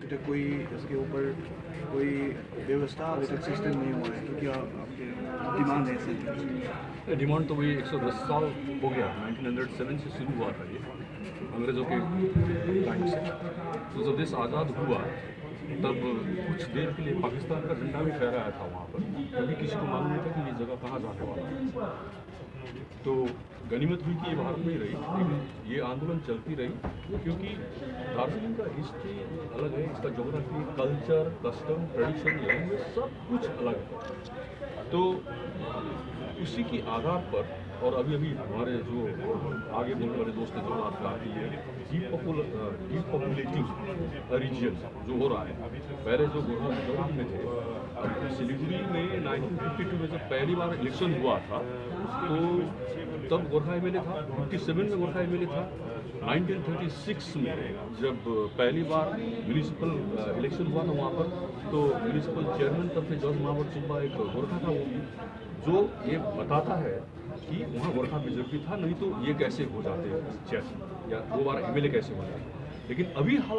अभी तक कोई इसके ऊपर कोई व्यवस्था अभी तक सिस्टम नहीं हुआ है, तो क्या आपके डिमांड है सर? डिमांड तो वही 110 साल हो गया, 1907 से शुरू हुआ था ये अंग्रेज़ों के टाइम से। तो जब देश आज़ाद हुआ तब कुछ देर के लिए पाकिस्तान का झंडा भी फहराया था वहाँ पर, कभी किसी को मालूम नहीं था कि ये जगह कहाँ जाने वाला है। तो गनीमत हुई कि ये भारत में ही रही, लेकिन ये आंदोलन चलती रही क्योंकि दार्जिलिंग का हिस्ट्री अलग है, इसका geography, culture, custom, tradition, language सब कुछ अलग है। तो उसी के आधार पर, और अभी अभी हमारे जो आगे बोलने वाले दोस्त ने जो बात कहा कि ये डीपॉपुलेटिंग रीजन जो हो रहा है, पहले जो गोरखा मेजोरिटी में थे, अब सिलीगुड़ी में 1952 में जब पहली बार इलेक्शन हुआ था तो तब गोरखा एमएलए था, 57 में गोरखा एमएलए था, 1936 में जब पहली बार म्यूनिसिपल इलेक्शन हुआ था वहाँ पर, तो म्यूनिसिपल चेयरमैन तब से जॉर्ज महावर सुब्बा एक गोरखा था, वो जो ये बताता है कि वहाँ गोरखा मेजोरिटी था, नहीं तो ये कैसे हो जाते चेयरमैन या 2 बार एमएलए कैसे हो जाते। लेकिन अभी हाल